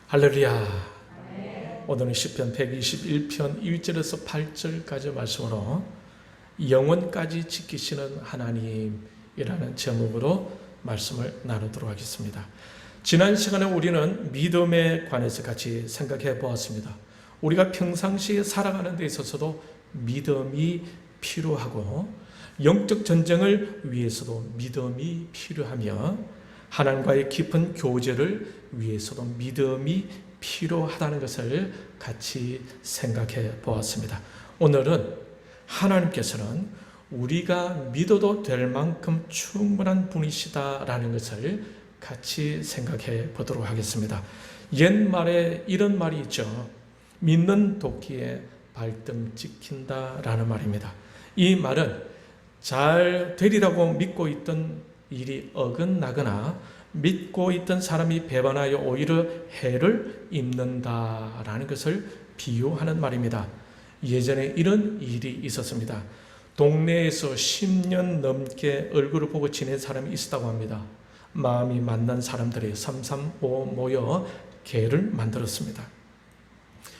할렐루야. 오늘은 시편 121편 1절에서 8절까지 말씀으로 영원까지 지키시는 하나님이라는 제목으로 말씀을 나누도록 하겠습니다. 지난 시간에 우리는 믿음에 관해서 같이 생각해 보았습니다. 우리가 평상시에 살아가는 데 있어서도 믿음이 필요하고 영적 전쟁을 위해서도 믿음이 필요하며 하나님과의 깊은 교제를 위해서도 믿음이 필요하다는 것을 같이 생각해 보았습니다. 오늘은 하나님께서는 우리가 믿어도 될 만큼 충분한 분이시다라는 것을 같이 생각해 보도록 하겠습니다. 옛말에 이런 말이 있죠. 믿는 도끼에 발등 찍힌다라는 말입니다. 이 말은 잘 되리라고 믿고 있던 일이 어긋나거나 믿고 있던 사람이 배반하여 오히려 해를 입는다라는 것을 비유하는 말입니다. 예전에 이런 일이 있었습니다. 동네에서 10년 넘게 얼굴을 보고 지낸 사람이 있었다고 합니다. 마음이 맞는 사람들이 335 모여 개를 만들었습니다.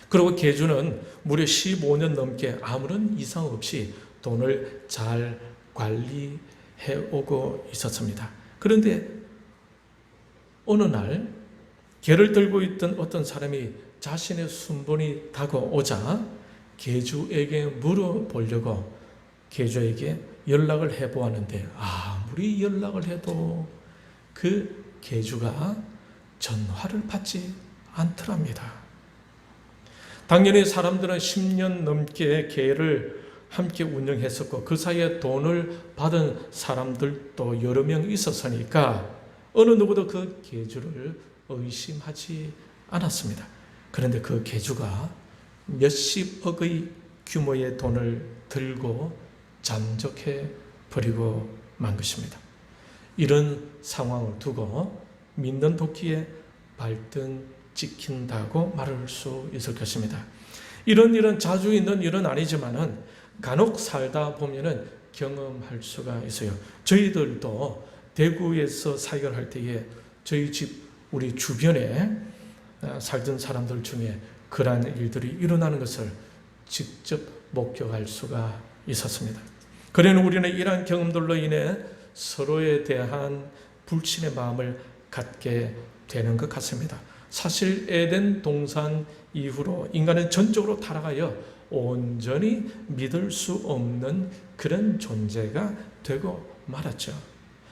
그리고 개주는 무려 15년 넘게 아무런 이상 없이 돈을 잘 관리해오고 있었습니다. 그런데 어느 날 개를 들고 있던 어떤 사람이 자신의 순번이 다가오자 개주에게 물어보려고 개주에게 연락을 해보았는데 아무리 연락을 해도 그 개주가 전화를 받지 않더랍니다. 당연히 사람들은 10년 넘게 개를 함께 운영했었고 그 사이에 돈을 받은 사람들도 여러 명 있었으니까 어느 누구도 그 개주를 의심하지 않았습니다. 그런데 그 개주가 몇십억의 규모의 돈을 들고 잠적해 버리고 만 것입니다. 이런 상황을 두고 믿는 도끼에 발등 찍힌다고 말할 수 있을 것입니다. 이런 일은 자주 있는 일은 아니지만은 간혹 살다 보면은 경험할 수가 있어요. 저희들도 대구에서 사역을 할 때에 저희 집 우리 주변에 살던 사람들 중에 그러한 일들이 일어나는 것을 직접 목격할 수가 있었습니다. 그래는 우리는 이러한 경험들로 인해 서로에 대한 불신의 마음을 갖게 되는 것 같습니다. 사실 에덴 동산 이후로 인간은 전적으로 타락하여 온전히 믿을 수 없는 그런 존재가 되고 말았죠.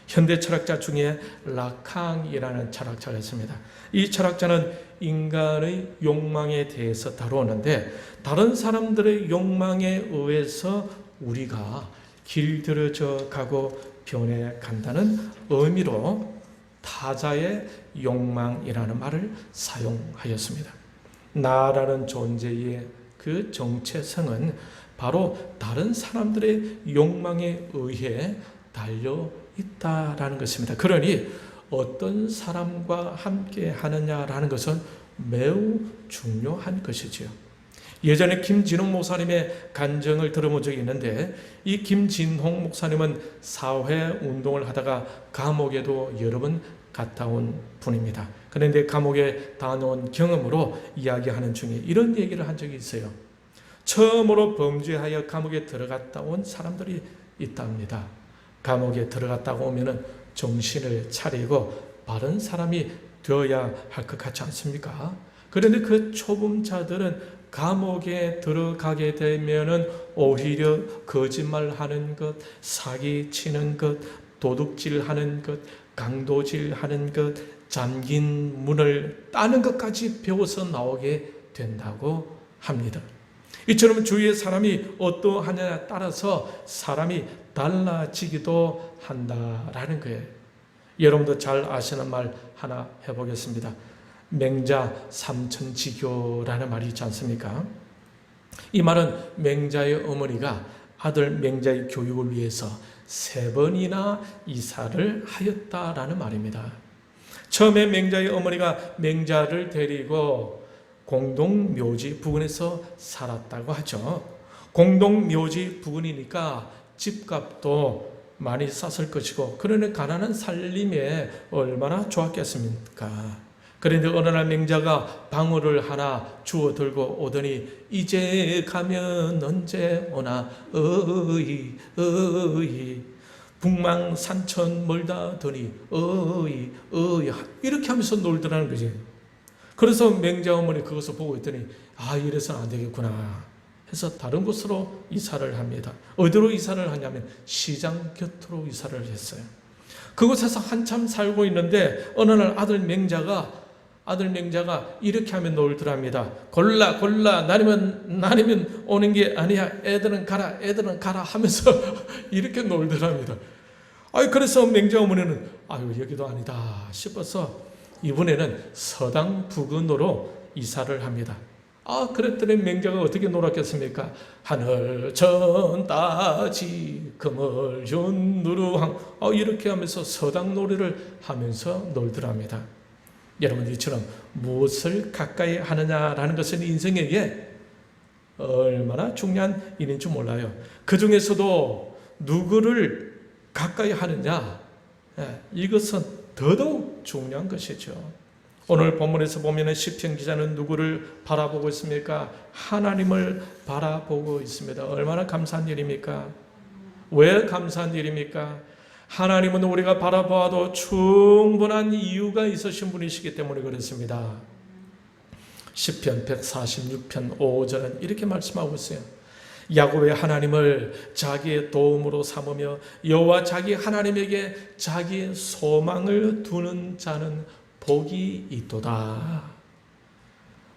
현대 철학자 중에 라캉이라는 철학자가 있습니다. 이 철학자는 인간의 욕망에 대해서 다루었는데 다른 사람들의 욕망에 의해서 우리가 길들여져 가고 변해간다는 의미로 타자의 욕망이라는 말을 사용하였습니다. 나라는 존재의 그 정체성은 바로 다른 사람들의 욕망에 의해 달려 있다라는 것입니다. 그러니 어떤 사람과 함께 하느냐라는 것은 매우 중요한 것이지요. 예전에 김진홍 목사님의 간증을 들어본 적이 있는데 이 김진홍 목사님은 사회운동을 하다가 감옥에도 여러 번 갔다 온 분입니다. 그런데 감옥에 다녀온 경험으로 이야기하는 중에 이런 얘기를 한 적이 있어요. 처음으로 범죄하여 감옥에 들어갔다 온 사람들이 있답니다. 감옥에 들어갔다고 오면은 정신을 차리고 바른 사람이 되어야 할 것 같지 않습니까? 그런데 그 초범자들은 감옥에 들어가게 되면은 오히려 거짓말하는 것, 사기치는 것, 도둑질하는 것, 강도질하는 것, 잠긴 문을 따는 것까지 배워서 나오게 된다고 합니다. 이처럼 주위의 사람이 어떠하냐에 따라서 사람이 달라지기도 한다라는 거예요. 여러분도 잘 아시는 말 하나 해보겠습니다. 맹자 삼천지교라는 말이 있지 않습니까? 이 말은 맹자의 어머니가 아들 맹자의 교육을 위해서 3번이나 이사를 하였다라는 말입니다. 처음에 맹자의 어머니가 맹자를 데리고 공동묘지 부근에서 살았다고 하죠. 공동묘지 부근이니까 집값도 많이 쌌을 것이고 그러니 가난한 살림에 얼마나 좋았겠습니까? 그런데 어느 날 맹자가 방울을 하나 주워 들고 오더니 이제 가면 언제 오나 어이 어이 북망산천 멀다 더니 어이 어이 이렇게 하면서 놀더라는 거지. 그래서 맹자 어머니 그것을 보고 있더니 아 이래서는 안 되겠구나 해서 다른 곳으로 이사를 합니다. 어디로 이사를 하냐면 시장 곁으로 이사를 했어요. 그곳에서 한참 살고 있는데 어느 날 아들 맹자가 이렇게 하면 놀더랍니다. 골라 나니면 오는 게 아니야. 애들은 가라 하면서 이렇게 놀더랍니다. 그래서 맹자 어머니는 여기도 아니다 싶어서 이번에는 서당 부근으로 이사를 합니다. 그랬더니 맹자가 어떻게 놀았겠습니까? 하늘 천 따지 금을 준 누르항 이렇게 하면서 서당 놀이를 하면서 놀더랍니다. 여러분 이처럼 무엇을 가까이 하느냐라는 것은 인생에게 얼마나 중요한 일인 줄 몰라요. 그 중에서도 누구를 가까이 하느냐 이것은 더더욱 중요한 것이죠. 오늘 본문에서 보면 시편 기자는 누구를 바라보고 있습니까? 하나님을 바라보고 있습니다. 얼마나 감사한 일입니까? 왜 감사한 일입니까? 하나님은 우리가 바라보아도 충분한 이유가 있으신 분이시기 때문에 그렇습니다. 시편 146편 5절은 이렇게 말씀하고 있어요. 야곱의 하나님을 자기의 도움으로 삼으며 여호와 자기 하나님에게 자기 소망을 두는 자는 복이 있도다.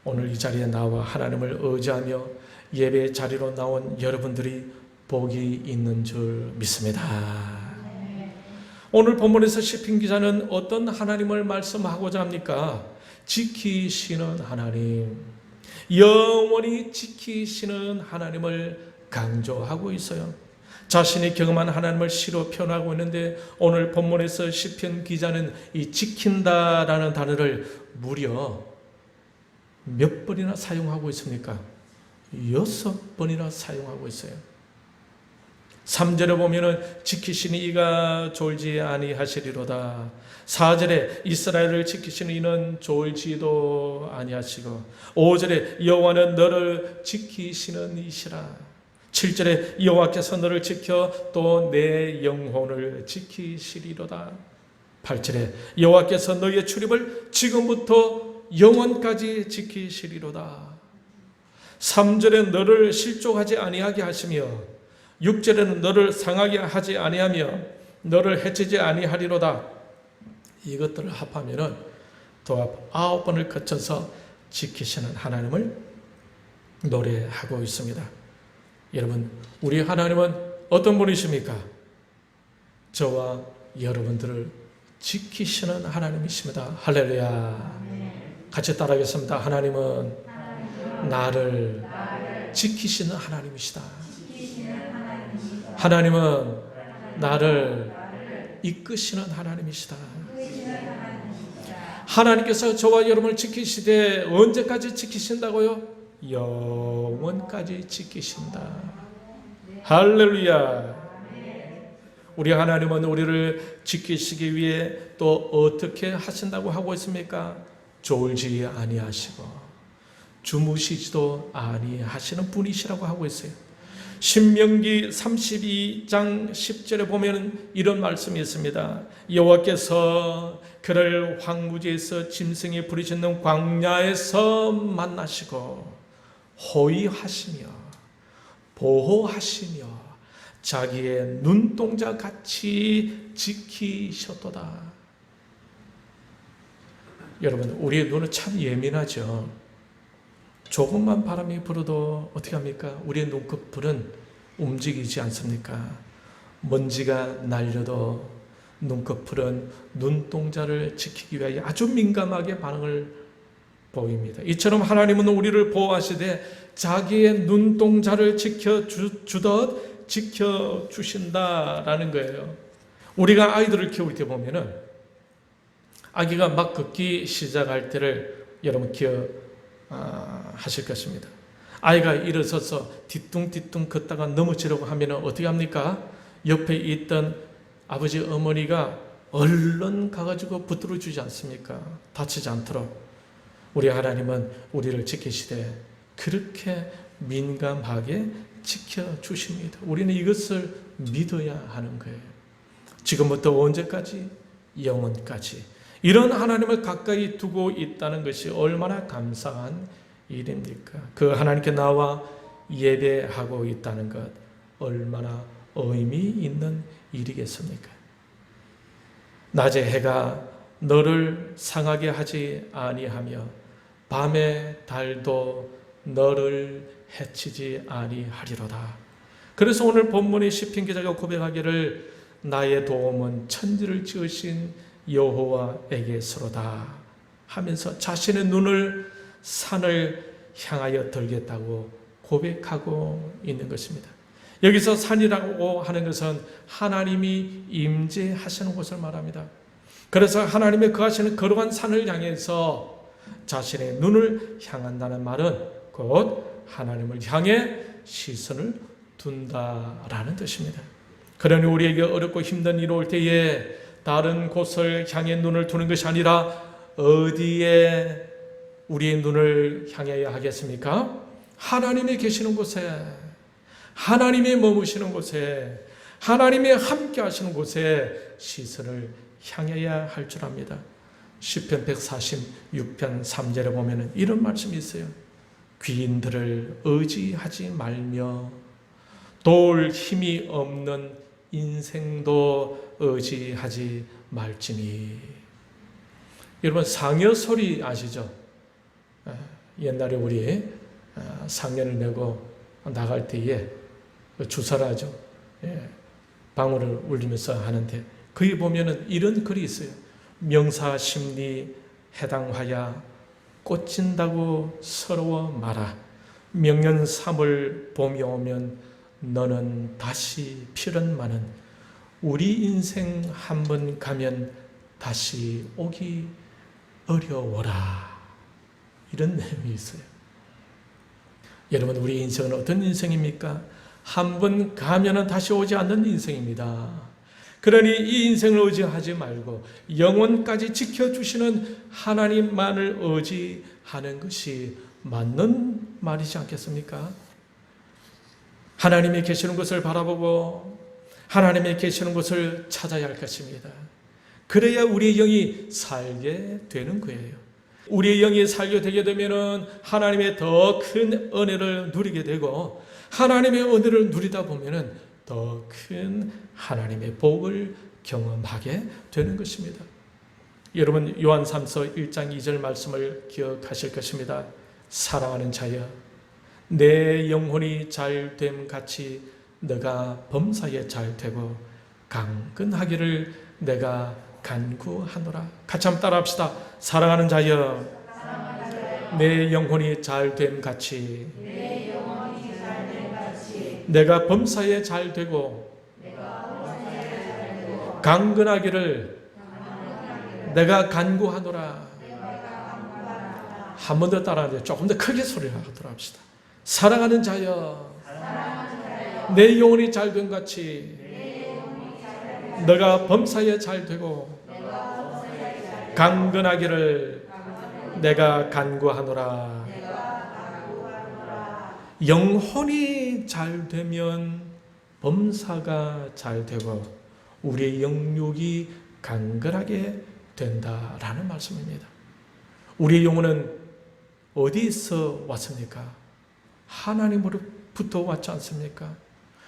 오늘 이 자리에 나와 하나님을 의지하며 예배 자리로 나온 여러분들이 복이 있는 줄 믿습니다. 오늘 본문에서 시편 기자는 어떤 하나님을 말씀하고자 합니까? 지키시는 하나님, 영원히 지키시는 하나님을 강조하고 있어요. 자신이 경험한 하나님을 시로 표현하고 있는데 오늘 본문에서 시편 기자는 이 지킨다라는 단어를 무려 몇 번이나 사용하고 있습니까? 6번이나 사용하고 있어요. 3절에 보면은 지키시니 이가 졸지 아니하시리로다. 4절에 이스라엘을 지키시는 이는 졸지도 아니하시고 5절에 여호와는 너를 지키시는 이시라. 7절에 여호와께서 너를 지켜 또 내 영혼을 지키시리로다. 8절에 여호와께서 너의 출입을 지금부터 영원까지 지키시리로다. 3절에 너를 실족하지 아니하게 하시며 6절에는 너를 상하게 하지 아니하며 너를 해치지 아니하리로다. 이것들을 합하면은 또 9번을 거쳐서 지키시는 하나님을 노래하고 있습니다. 여러분, 우리 하나님은 어떤 분이십니까? 저와 여러분들을 지키시는 하나님이십니다. 할렐루야. 같이 따라하겠습니다. 하나님은 나를 지키시는 하나님이시다. 하나님은 나를 이끄시는 하나님이시다. 하나님께서 저와 여러분을 지키시되 언제까지 지키신다고요? 영원까지 지키신다. 할렐루야. 우리 하나님은 우리를 지키시기 위해 또 어떻게 하신다고 하고 있습니까? 졸지 아니하시고 주무시지도 아니하시는 분이시라고 하고 있어요. 신명기 32장 10절에 보면 이런 말씀이 있습니다. 여호와께서 그를 황무지에서 짐승이 부르짖는 광야에서 만나시고 호위하시며 보호하시며 자기의 눈동자 같이 지키셨도다. 여러분, 우리의 눈은 참 예민하죠. 조금만 바람이 불어도 어떻게 합니까? 우리의 눈꺼풀은 움직이지 않습니까? 먼지가 날려도 눈꺼풀은 눈동자를 지키기 위하여 아주 민감하게 반응을 보입니다. 이처럼 하나님은 우리를 보호하시되 자기의 눈동자를 지켜주듯 지켜주신다라는 거예요. 우리가 아이들을 키울 때 보면은 아기가 막 걷기 시작할 때를 여러분 하실 것입니다. 아이가 일어서서 뒤뚱뒤뚱 걷다가 넘어지려고 하면 어떻게 합니까? 옆에 있던 아버지 어머니가 얼른 가가지고 붙들어 주지 않습니까? 다치지 않도록. 우리 하나님은 우리를 지키시되 그렇게 민감하게 지켜주십니다. 우리는 이것을 믿어야 하는 거예요. 지금부터 언제까지? 영원까지. 이런 하나님을 가까이 두고 있다는 것이 얼마나 감사한 일입니까? 그 하나님께 나와 예배하고 있다는 것 얼마나 의미 있는 일이겠습니까? 낮에 해가 너를 상하게 하지 아니하며 밤에 달도 너를 해치지 아니하리로다. 그래서 오늘 본문의 시편 기자가 고백하기를 나의 도움은 천지를 지으신 여호와에게서로다 하면서 자신의 눈을 산을 향하여 들겠다고 고백하고 있는 것입니다. 여기서 산이라고 하는 것은 하나님이 임재하시는 곳을 말합니다. 그래서 하나님의 거하시는 거룩한 산을 향해서 자신의 눈을 향한다는 말은 곧 하나님을 향해 시선을 둔다라는 뜻입니다. 그러니 우리에게 어렵고 힘든 일이 올 때에 다른 곳을 향해 눈을 두는 것이 아니라 어디에 우리의 눈을 향해야 하겠습니까? 하나님이 계시는 곳에, 하나님이 머무시는 곳에, 하나님이 함께 하시는 곳에 시선을 향해야 할 줄 압니다. 시편 146편 3절에 보면 이런 말씀이 있어요. 귀인들을 의지하지 말며 도울 힘이 없는 인생도 의지하지 말지니. 여러분 상여소리 아시죠? 옛날에 우리 상여를 메고 나갈 때에 주사를 하죠. 방울을 울리면서 하는데 거기 보면은 이런 글이 있어요. 명사심리 해당하여 꽂힌다고 서러워 마라. 명년 3월 봄이 오면 너는 다시 필연만은 우리 인생 한 번 가면 다시 오기 어려워라. 이런 내용이 있어요. 여러분 우리 인생은 어떤 인생입니까? 한 번 가면은 다시 오지 않는 인생입니다. 그러니 이 인생을 의지하지 말고 영원까지 지켜주시는 하나님만을 의지하는 것이 맞는 말이지 않겠습니까? 하나님이 계시는 곳을 바라보고 하나님이 계시는 곳을 찾아야 할 것입니다. 그래야 우리의 영이 살게 되는 거예요. 우리의 영이 살게 되게 되면 하나님의 더 큰 은혜를 누리게 되고 하나님의 은혜를 누리다 보면 더 큰 하나님의 복을 경험하게 되는 것입니다. 여러분 요한 3서 1장 2절 말씀을 기억하실 것입니다. 사랑하는 자여 내 영혼이 잘됨 같이 너가 범사에 잘되고 강건하기를 내가 간구하노라. 같이 한번 따라합시다. 사랑하는 자여 내 영혼이 잘됨 같이 내가 범사에 잘되고 강건하기를 내가 간구하노라. 한 번 더 따라하는데 조금 더 크게 소리를 하도록 합시다. 사랑하는 자여 내 영혼이 잘된 같이 너가 범사에 잘되고 강건하기를 내가 간구하노라. 영혼이 잘되면 범사가 잘되고 우리의 영육이 강건하게 된다라는 말씀입니다. 우리의 영혼은 어디서 왔습니까? 하나님으로부터 왔지 않습니까?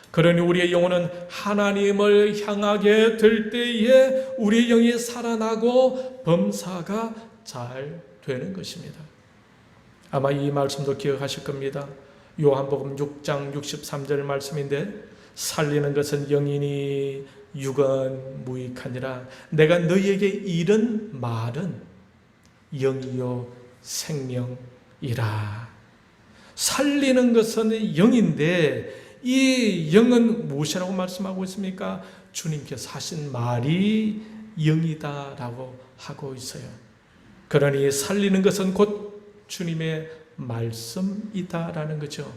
그러니 우리의 영혼은 하나님을 향하게 될 때에 우리의 영이 살아나고 범사가 잘 되는 것입니다. 아마 이 말씀도 기억하실 겁니다. 요한복음 6장 63절 말씀인데 살리는 것은 영이니 육은 무익하니라. 내가 너희에게 이른 말은 영이요 생명이라. 살리는 것은 영인데 이 영은 무엇이라고 말씀하고 있습니까? 주님께서 하신 말이 영이다라고 하고 있어요. 그러니 살리는 것은 곧 주님의 말씀이다라는 거죠.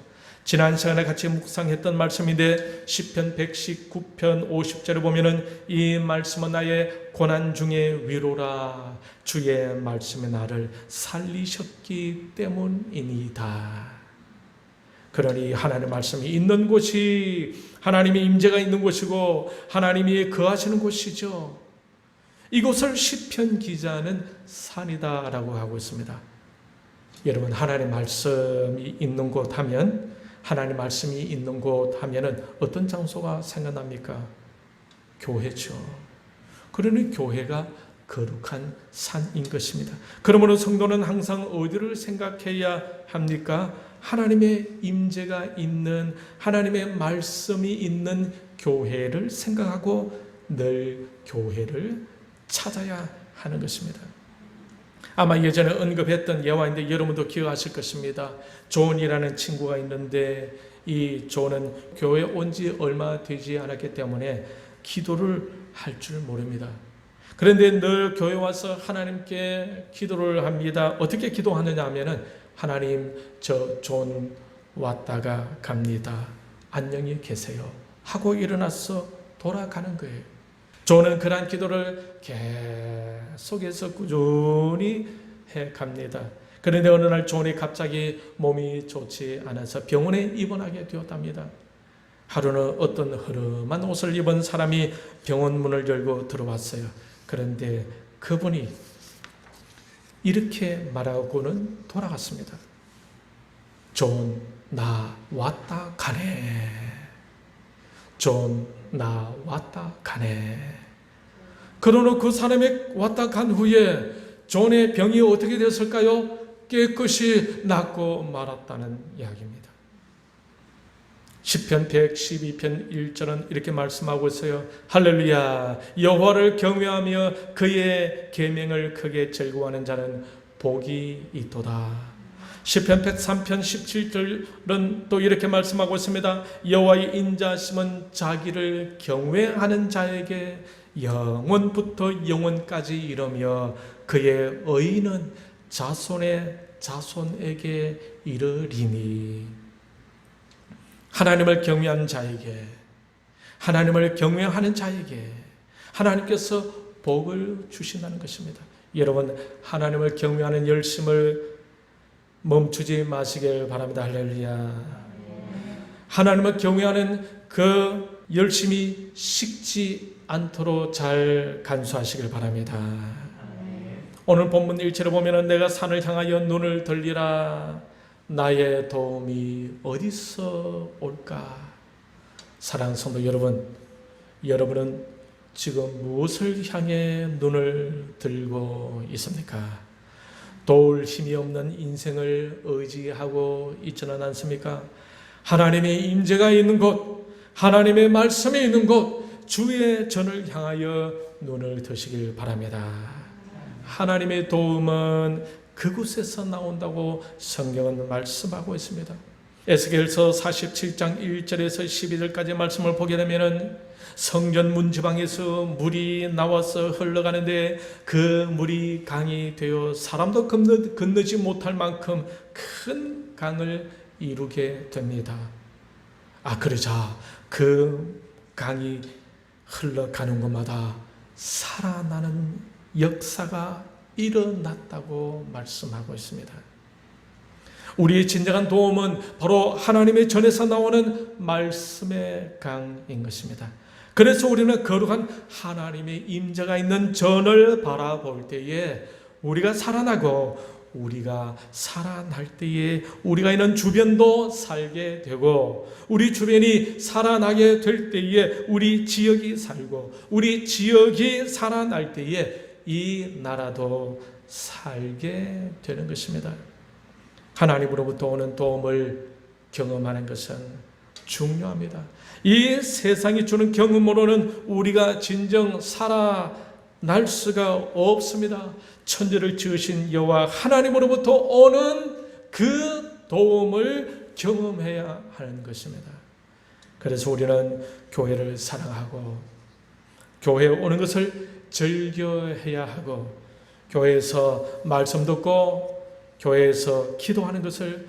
지난 시간에 같이 묵상했던 말씀인데 시편 119편 50절을 보면은 이 말씀은 나의 고난 중에 위로라, 주의 말씀이 나를 살리셨기 때문이니이다. 그러니 하나님의 말씀이 있는 곳이 하나님의 임재가 있는 곳이고 하나님이 거하시는 곳이죠. 이곳을 시편 기자는 산이다라고 하고 있습니다. 여러분, 하나님의 말씀이 있는 곳 하면, 하나님의 말씀이 있는 곳 하면은 어떤 장소가 생각납니까? 교회죠. 그러니 교회가 거룩한 산인 것입니다. 그러므로 성도는 항상 어디를 생각해야 합니까? 하나님의 임재가 있는, 하나님의 말씀이 있는 교회를 생각하고 늘 교회를 찾아야 하는 것입니다. 아마 예전에 언급했던 예화인데 여러분도 기억하실 것입니다. 존이라는 친구가 있는데 이 존은 교회에 온 지 얼마 되지 않았기 때문에 기도를 할 줄 모릅니다. 그런데 늘 교회 와서 하나님께 기도를 합니다. 어떻게 기도하느냐 하면은, 하나님, 저 존 왔다가 갑니다. 안녕히 계세요 하고 일어나서 돌아가는 거예요. 존은 그러한 기도를 계속해서 꾸준히 해갑니다. 그런데 어느 날 존이 갑자기 몸이 좋지 않아서 병원에 입원하게 되었답니다. 하루는 어떤 흐름한 옷을 입은 사람이 병원 문을 열고 들어왔어요. 그런데 그분이 이렇게 말하고는 돌아갔습니다. 존, 나 왔다 가네. 존, 나 왔다 가네. 그러나 그 사람이 왔다 간 후에 존의 병이 어떻게 됐을까요? 깨끗이 낫고 말았다는 이야기입니다. 시편 112편 1절은 이렇게 말씀하고 있어요. 할렐루야, 여호와를 경외하며 그의 계명을 크게 즐거워하는 자는 복이 있도다. 시편 103편 17절은 또 이렇게 말씀하고 있습니다. 여호와의 인자심은 자기를 경외하는 자에게 영원부터 영원까지 이르며 그의 의는 자손의 자손에게 이르리니. 하나님을 경외하는 자에게, 하나님을 경외하는 자에게 하나님께서 복을 주신다는 것입니다. 여러분, 하나님을 경외하는 열심을 멈추지 마시길 바랍니다. 할렐루야. 하나님을 경외하는 그 열심이 식지 않도록 잘 간수하시길 바랍니다. 오늘 본문 1절에 보면 내가 산을 향하여 눈을 들리라, 나의 도움이 어디서 올까? 사랑하는 성도 여러분, 여러분은 지금 무엇을 향해 눈을 들고 있습니까? 도울 힘이 없는 인생을 의지하고 있지는 않습니까? 하나님의 임재가 있는 곳, 하나님의 말씀이 있는 곳, 주의 전을 향하여 눈을 드시길 바랍니다. 하나님의 도움은 그곳에서 나온다고 성경은 말씀하고 있습니다. 에스겔서 47장 1절에서 12절까지 말씀을 보게 되면 성전 문지방에서 물이 나와서 흘러가는데 그 물이 강이 되어 사람도 건너지 못할 만큼 큰 강을 이루게 됩니다. 그러자 그 강이 흘러가는 곳마다 살아나는 역사가 일어났다고 말씀하고 있습니다. 우리의 진정한 도움은 바로 하나님의 전에서 나오는 말씀의 강인 것입니다. 그래서 우리는 거룩한 하나님의 임재가 있는 전을 바라볼 때에 우리가 살아나고, 우리가 살아날 때에 우리가 있는 주변도 살게 되고, 우리 주변이 살아나게 될 때에 우리 지역이 살고, 우리 지역이 살아날 때에 이 나라도 살게 되는 것입니다. 하나님으로부터 오는 도움을 경험하는 것은 중요합니다. 이 세상이 주는 경험으로는 우리가 진정 살아날 수가 없습니다. 천지를 지으신 여호와 하나님으로부터 오는 그 도움을 경험해야 하는 것입니다. 그래서 우리는 교회를 사랑하고 교회에 오는 것을 즐겨해야 하고, 교회에서 말씀 듣고 교회에서 기도하는 것을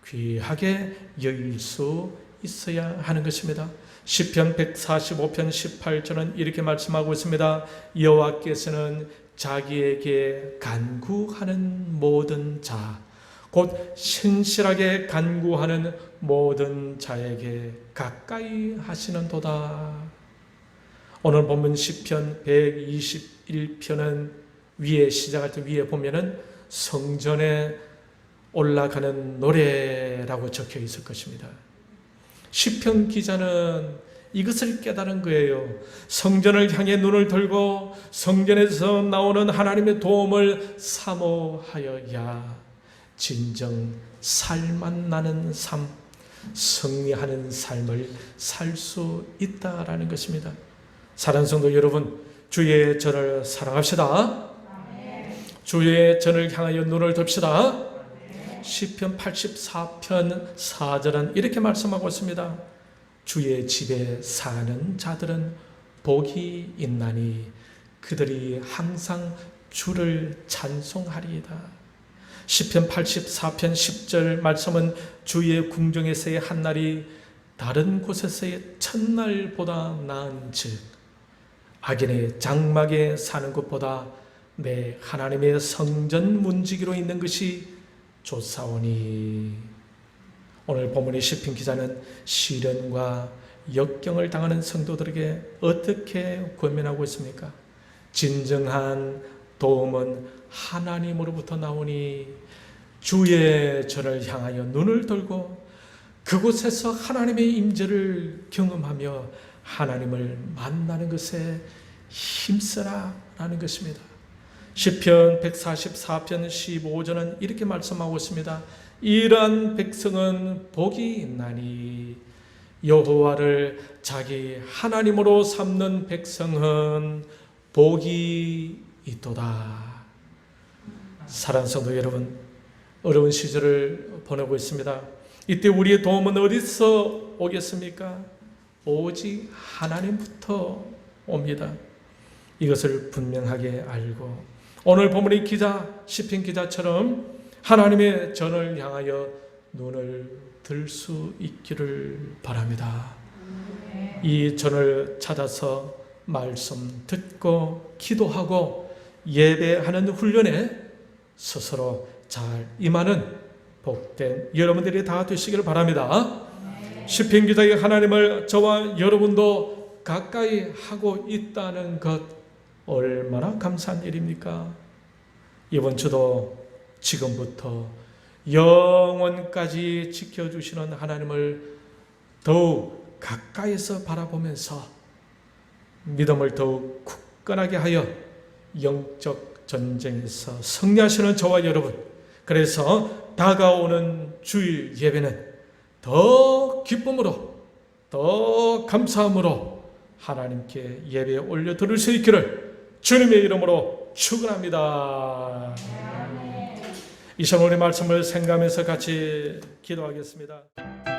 귀하게 여길 수 있어야 하는 것입니다. 시편 145편 18절은 이렇게 말씀하고 있습니다. 여호와께서는 자기에게 간구하는 모든 자, 곧 신실하게 간구하는 모든 자에게 가까이 하시는도다. 오늘 본문 시편 121편은 위에 시작할 때 위에 보면은 성전에 올라가는 노래라고 적혀 있을 것입니다. 시편 기자는 이것을 깨달은 거예요. 성전을 향해 눈을 들고 성전에서 나오는 하나님의 도움을 사모하여야 진정 살만 나는 삶, 승리하는 삶을 살 수 있다라는 것입니다. 사랑하는 성도 여러분, 주의 전을 사랑합시다. 주의 전을 향하여 눈을 듭시다. 시편 84편 4절은 이렇게 말씀하고 있습니다. 주의 집에 사는 자들은 복이 있나니 그들이 항상 주를 찬송하리이다. 시편 84편 10절 말씀은 주의 궁정에서의 한 날이 다른 곳에서의 첫날보다 나은즉 악인의 장막에 사는 것보다 내 하나님의 성전 문지기로 있는 것이 좋사오니. 오늘 본문의 시편 기자는 시련과 역경을 당하는 성도들에게 어떻게 권면하고 있습니까? 진정한 도움은 하나님으로부터 나오니 주의 전을 향하여 눈을 들고 그곳에서 하나님의 임재를 경험하며 하나님을 만나는 것에 힘쓰라 라는 것입니다. 시편 144편 15절은 이렇게 말씀하고 있습니다. 이러한 백성은 복이 있나니 여호와를 자기 하나님으로 삼는 백성은 복이 있도다. 사랑하는 성도 여러분, 어려운 시절을 보내고 있습니다. 이때 우리의 도움은 어디서 오겠습니까? 오직 하나님부터 옵니다. 이것을 분명하게 알고 오늘 본문의 기자, 시편 기자처럼 하나님의 전을 향하여 눈을 들 수 있기를 바랍니다. 이 전을 찾아서 말씀 듣고 기도하고 예배하는 훈련에 스스로 잘 임하는 복된 여러분들이 다 되시기를 바랍니다. 시편 기자의 하나님을 저와 여러분도 가까이 하고 있다는 것 얼마나 감사한 일입니까? 이번 주도 지금부터 영원까지 지켜주시는 하나님을 더욱 가까이서 바라보면서 믿음을 더욱 굳건하게 하여 영적 전쟁에서 승리하시는 저와 여러분, 그래서 다가오는 주일 예배는 더 기쁨으로 더 감사함으로 하나님께 예배에 올려 드릴 수 있기를 주님의 이름으로 축원합니다. 이 시간 우리 말씀을 생각하면서 같이 기도하겠습니다.